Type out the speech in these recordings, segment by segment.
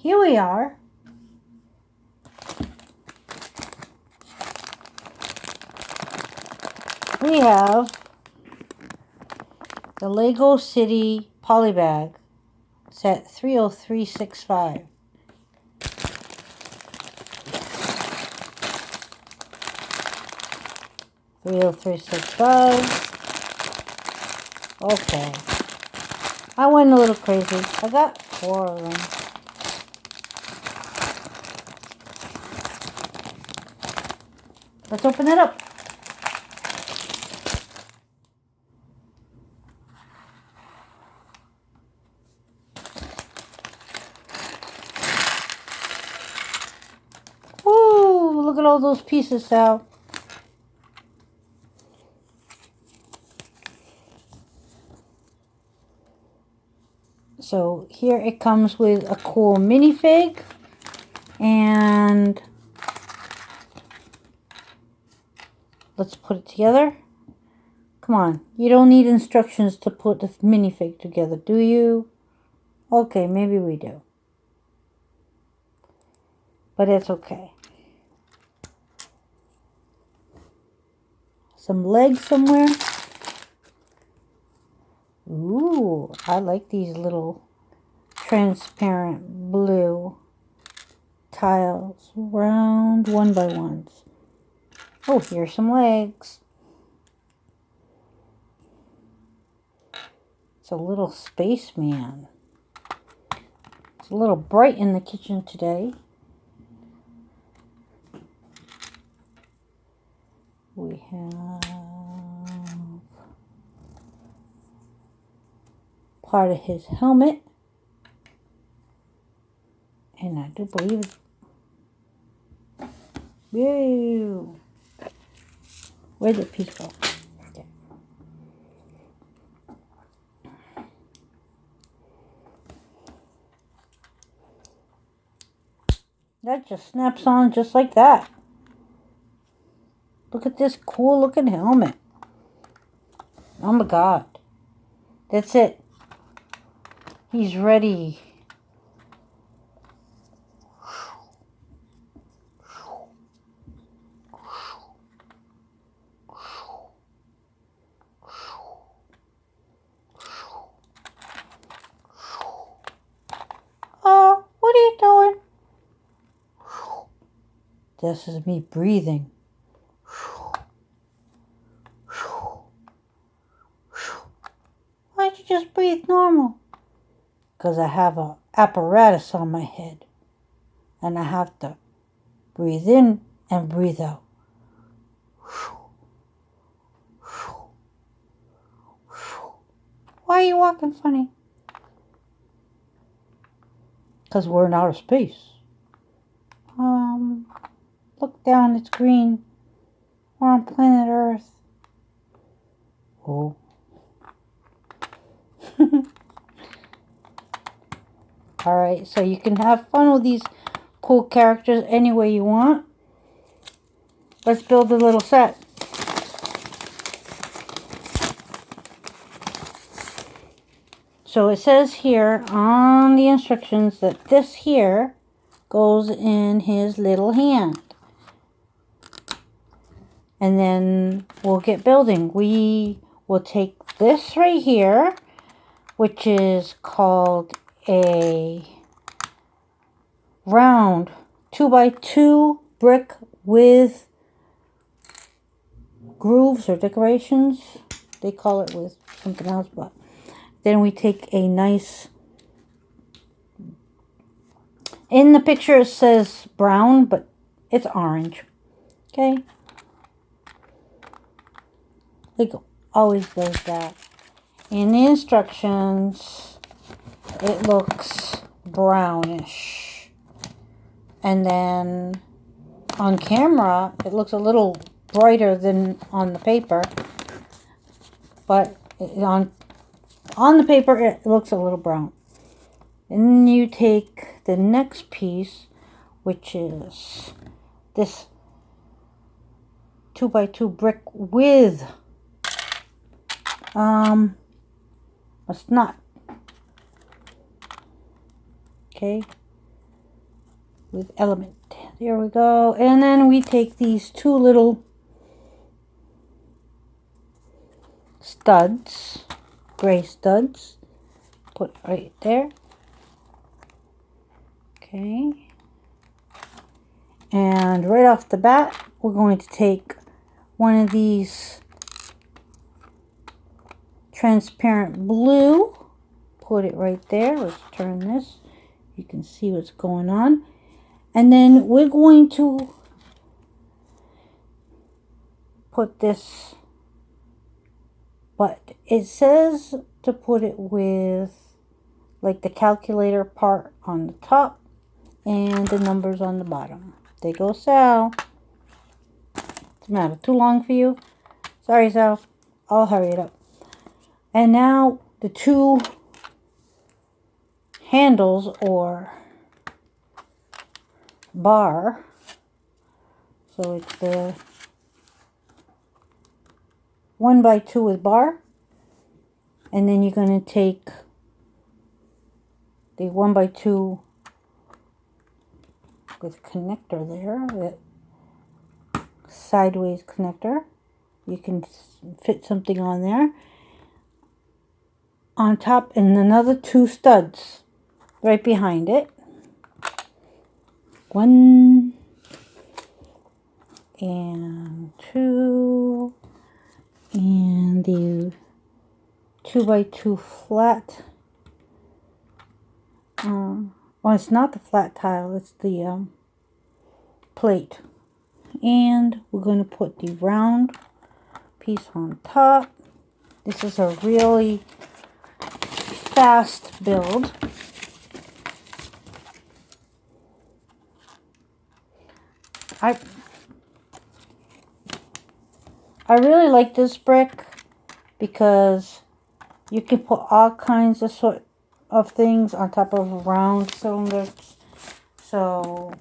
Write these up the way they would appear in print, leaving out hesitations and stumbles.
here we are. We have the Lego City Polybag set 30365. Okay. I went a little crazy. I got 4 of them. Let's open it up. Ooh, look at all those pieces, Sal. So here it comes with a cool minifig, and let's put it together. Come on, you don't need instructions to put the minifig together, do you? Okay, maybe we do. But it's okay. Some legs somewhere. Ooh, I like these little transparent blue tiles, round 1x1s. Oh, here's some legs. It's a little spaceman. It's a little bright in the kitchen today. We have part of his helmet. And I do believe... Whoa! Where'd the piece go? Okay. That just snaps on just like that. Look at this cool looking helmet. Oh my God. That's it. He's ready. Oh, what are you doing? This is me breathing. Why'd you just breathe normal? Because I have an apparatus on my head. And I have to breathe in and breathe out. Why are you walking funny? Because we're in outer space. Look down, it's green. We're on planet Earth. Oh. Alright, so you can have fun with these cool characters any way you want. Let's build a little set. So it says here on the instructions that this here goes in his little hand. And then we'll get building. We will take this right here, which is called a round 2x2 brick with grooves or decorations. They call it with something else, but then we take a nice, in the picture it says brown, but it's orange. Okay. Like always does that. In the instructions, it looks brownish. And then on camera, it looks a little brighter than on the paper. But on the paper, it looks a little brown. And then you take the next piece, which is this 2x2 brick with a snot. Okay. with element. There we go. And then we take these two little studs, gray studs, put right there. Okay. And right off the bat, we're going to take one of these transparent blue, put it right there. Let's turn this. You can see what's going on. And then we're going to put this, but it says to put it with like the calculator part on the top and the numbers on the bottom. There goes Sal. What's the matter? Too long for you? Sorry, Sal. I'll hurry it up. And now the two handles or bar. So it's the 1x2 with bar. And then you're going to take the 1x2 with connector there, that sideways connector. You can fit something on there. On top, and another two studs right behind it. 1 and 2, and the 2x2 flat. Well, it's not the flat tile, it's the plate. And we're going to put the round piece on top. This is a really fast build. I really like this brick because you can put all kinds of things on top of round cylinders. So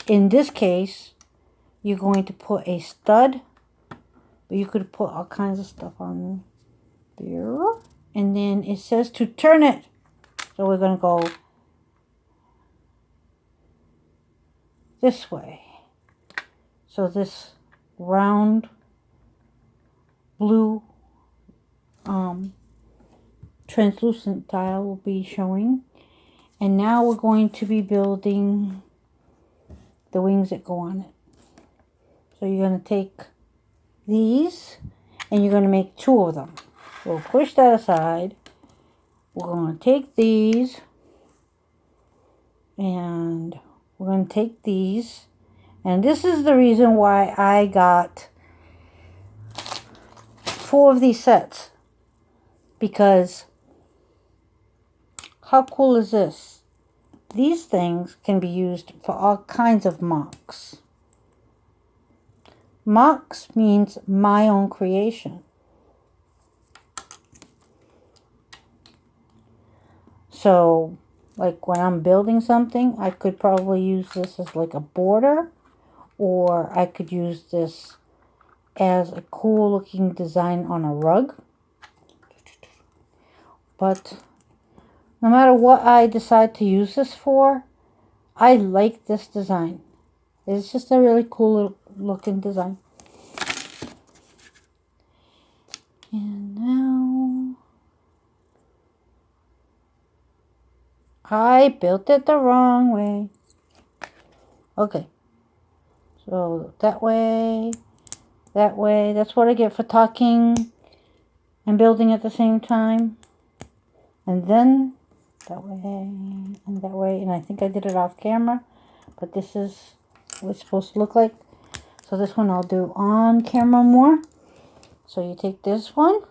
in this case, you're going to put a stud, but you could put all kinds of stuff on there. And then it says to turn it. So we're going to go this way. So this round blue translucent tile will be showing. And now we're going to be building the wings that go on it. So you're going to take these and you're going to make two of them. We'll push that aside. We're going to take these and we're going to take these. And this is the reason why I got 4 of these sets. Because how cool is this? These things can be used for all kinds of mocks. Mocks means my own creation. So, like when I'm building something, I could probably use this as like a border, or I could use this as a cool looking design on a rug. But no matter what I decide to use this for, I like this design. It's just a really cool looking design. And now I built it the wrong way. Okay. So that way. That's what I get for talking and building at the same time. And then that way and that way. And I think I did it off camera. But this is what it's supposed to look like. So this one I'll do on camera more. So you take this one.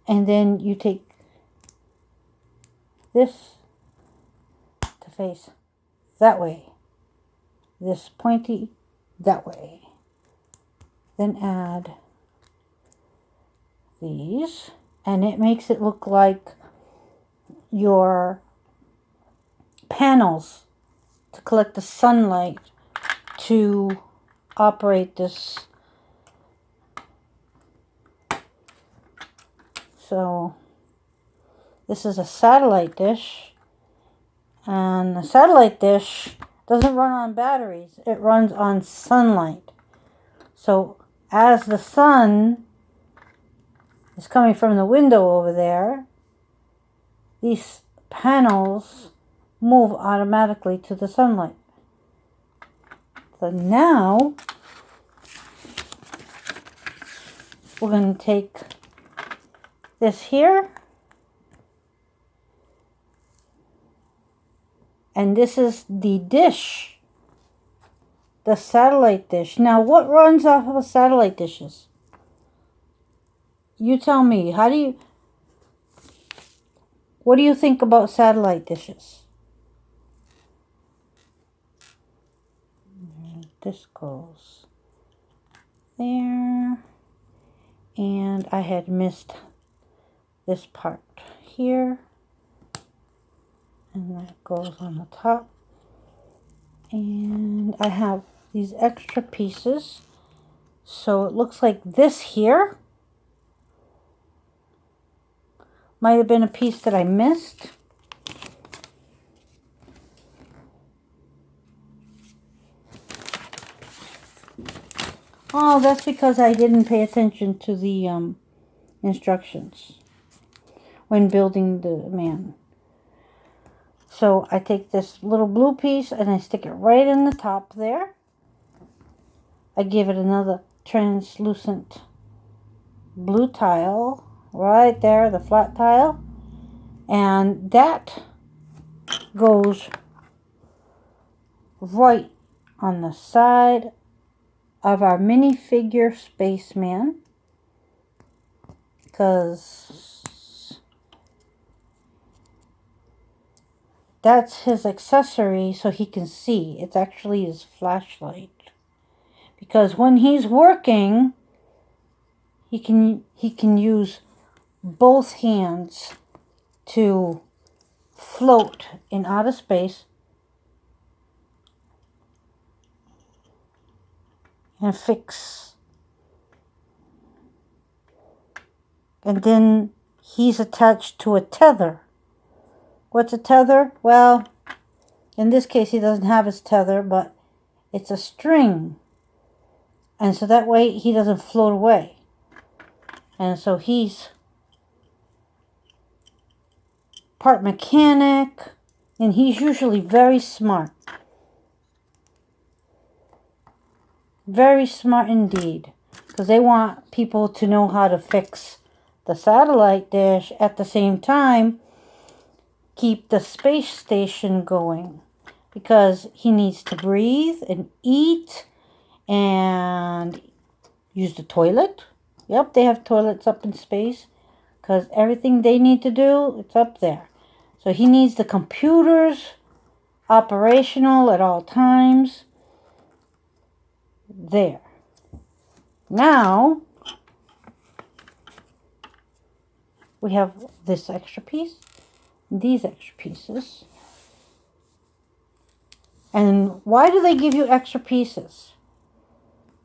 And then you take this to face that way. This pointy that way. Then add these. And it makes it look like your panels to collect the sunlight to operate this. So This is a satellite dish. And the satellite dish doesn't run on batteries. It runs on sunlight. So as the sun is coming from the window over there, these panels move automatically to the sunlight. So now we're going to take this here, and this is the dish, the satellite dish. Now, what runs off of satellite dishes? You tell me. What do you think about satellite dishes? This goes there. And I had missed this part here. And that goes on the top. And I have these extra pieces. So it looks like this here might have been a piece that I missed. Oh, that's because I didn't pay attention to the instructions when building the man. So I take this little blue piece and I stick it right in the top there. I give it another translucent blue tile right there, the flat tile. And that goes right on the side of our minifigure spaceman, because that's his accessory so he can see. It's actually his flashlight. Because when he's working, he can use both hands to float in outer space and fix. And then he's attached to a tether. What's a tether? Well, in this case he doesn't have his tether, but it's a string. And so that way he doesn't float away. And so he's part mechanic, and he's usually very smart. Very smart indeed, because they want people to know how to fix the satellite dish at the same time keep the space station going, because he needs to breathe and eat and use the toilet. Yep, they have toilets up in space because everything they need to do, it's up there. So he needs the computers operational at all times. There. Now, we have this extra piece, these extra pieces. And why do they give you extra pieces?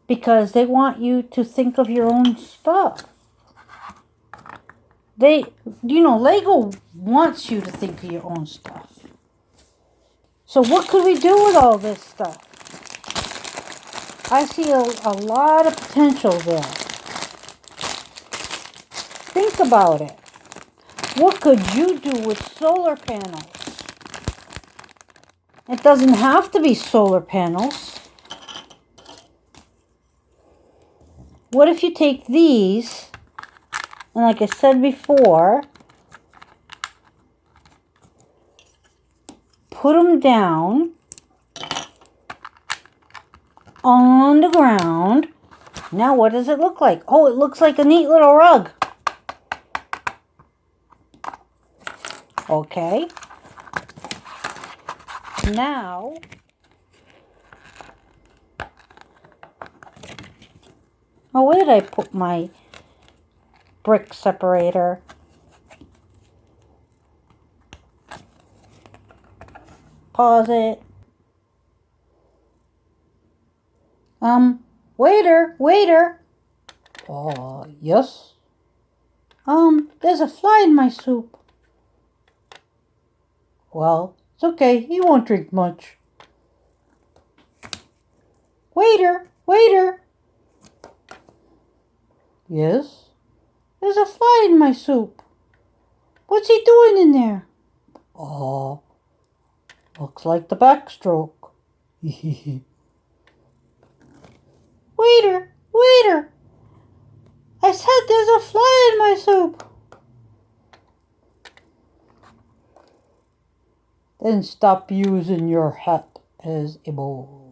Because they want you to think of your own stuff. Lego wants you to think of your own stuff. So what could we do with all this stuff? I see a lot of potential there. Think about it. What could you do with solar panels? It doesn't have to be solar panels. What if you take these, and like I said before, put them down on the ground. Now what does it look like? Oh, it looks like a neat little rug. Okay. Now, where did I put my brick separator? Pause it. Waiter. Oh, yes. There's a fly in my soup. Well, it's okay. He won't drink much. Waiter! Waiter! Yes? There's a fly in my soup. What's he doing in there? Oh, looks like the backstroke. Waiter! Waiter! I said there's a fly in my soup. Then stop using your hat as a bowl.